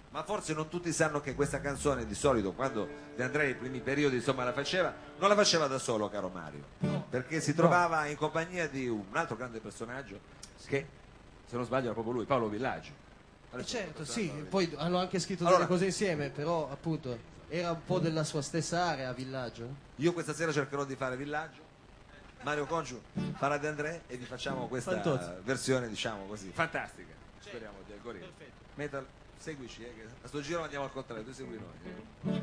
Ma forse non tutti sanno che questa canzone di solito, quando De André nei primi periodi insomma la faceva, non la faceva da solo, caro Mario, perché si trovava in compagnia di un altro grande personaggio che, se non sbaglio, era proprio lui, Paolo Villaggio. Certo, sì, poi hanno anche scritto delle cose insieme, però appunto era un po' della sua stessa area, Villaggio. Io questa sera cercherò di fare Villaggio, Mario Congiu farà De André e vi facciamo questa versione, diciamo così, fantastica. Speriamo del Gorilla. Metal, seguici, che a sto giro andiamo al contrario, tu segui noi.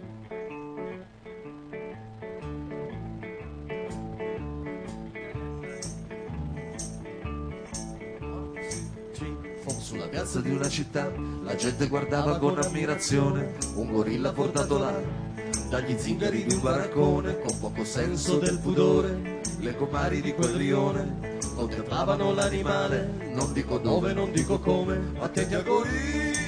Sulla piazza di una città la gente guardava con ammirazione un gorilla portato là dagli zingari di un baraccone, con poco senso del pudore. Le compari di quel rione contemplavano l'animale, non dico dove, non dico come, attenti al gorilla.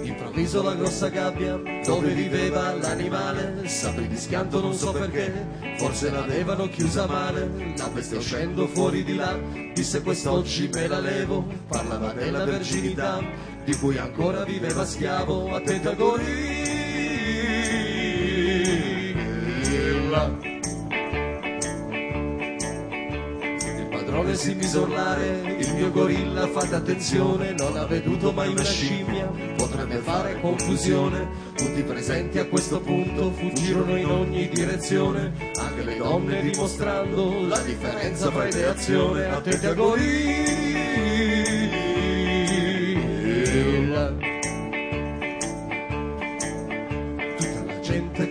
Improvviso la grossa gabbia dove viveva l'animale s'aprì di schianto, non so perché, forse l'avevano chiusa male. La bestia uscendo fuori di là disse: quest'oggi me la levo. Parlava della verginità di cui ancora viveva schiavo. Attenti al gorilla. Si mise a urlare: il mio gorilla, fate attenzione, non ha veduto mai una scimmia, potrebbe fare confusione. Tutti presenti a questo punto fuggirono in ogni direzione, anche le donne dimostrando la differenza fra idea e azione. Attenti al gorilla.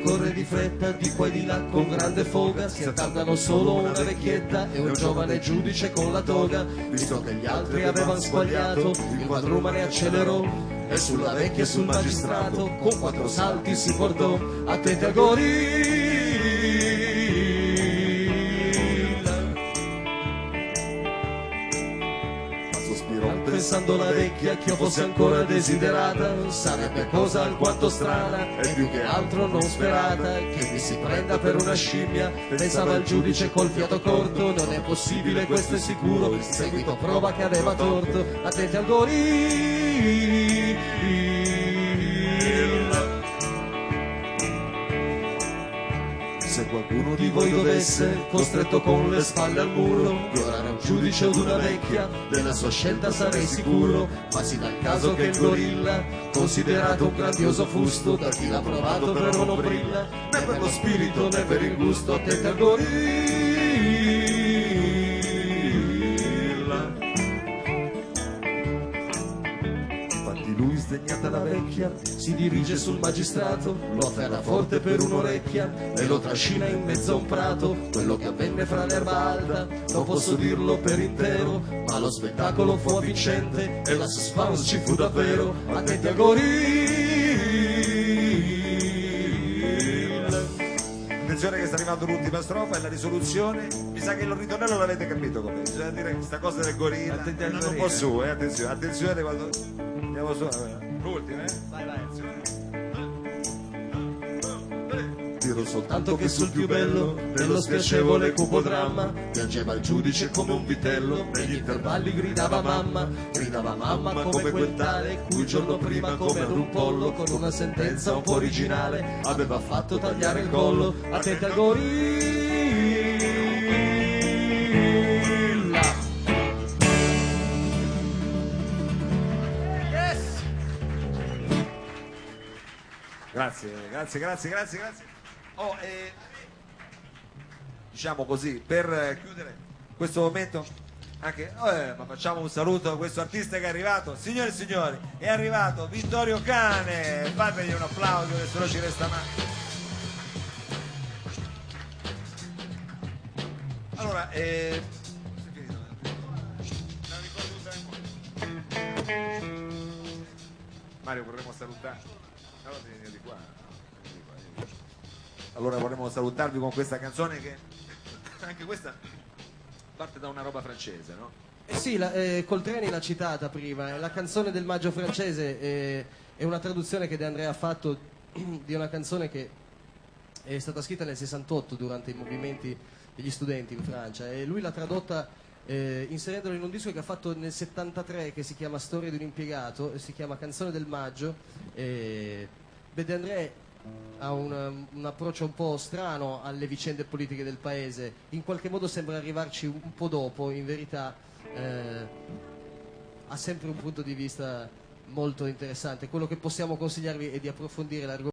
Corre di fretta di qua e di là con grande foga, si attardano solo una vecchietta e un giovane giudice con la toga. Visto che gli altri avevano sbagliato, il quadrumane accelerò e sulla vecchia e sul magistrato con 4 salti si portò. Attenti al gorilla. Pensando la vecchia che io fosse ancora desiderata, sarebbe cosa alquanto strana e più che altro non sperata che mi si prenda per una scimmia. Pensava il giudice col fiato corto: non è possibile, questo è sicuro, il seguito prova che aveva torto. Attenti al gorilla. Se qualcuno di voi dovesse, costretto con le spalle al muro, violare un giudice o una vecchia, della sua scelta sarei sicuro. Ma si dà il caso che il gorilla, considerato un grandioso fusto, da chi l'ha provato però non brilla, né per lo spirito né per il gusto. Attenti al gorilla. Lui, sdegnata la vecchia, si dirige sul magistrato, lo afferra forte per un'orecchia e lo trascina in mezzo a un prato. Quello che avvenne fra l'erba alta non posso dirlo per intero, ma lo spettacolo fu avvincente e la suspense ci fu davvero. Attenti al gorilla. Attenzione che sta arrivando l'ultima strofa e la risoluzione. Mi sa che il ritornello l'avete capito come. Bisogna dire questa cosa del gorilla. Non un po' su, attenzione, attenzione quando. Andiamo su, l'ultima, Vai, vai. Dirò soltanto che sul più bello dello spiacevole cupo dramma piangeva il giudice come un vitello, negli intervalli gridava mamma come quel tale cui il giorno prima come ad un pollo con una sentenza un po' originale aveva fatto tagliare il collo. Attenti al gorilla. Grazie. Diciamo così, per chiudere questo momento, anche, ma facciamo un saluto a questo artista che è arrivato. Signore e signori, è arrivato Vittorio Cane, fategli un applauso che se no ci resta male. Allora, Mario, vorremmo salutare. Allora vorremmo salutarvi con questa canzone che anche questa parte da una roba francese, no? Sì, Coltrane l'ha citata prima, la canzone del maggio francese è una traduzione che De André ha fatto di una canzone che è stata scritta nel 68 durante i movimenti degli studenti in Francia e lui l'ha tradotta inserendolo in un disco che ha fatto nel 73 che si chiama Storia di un impiegato, si chiama Canzone del Maggio. De André ha un approccio un po' strano alle vicende politiche del paese, in qualche modo sembra arrivarci un po' dopo, in verità ha sempre un punto di vista molto interessante. Quello che possiamo consigliarvi è di approfondire l'argomento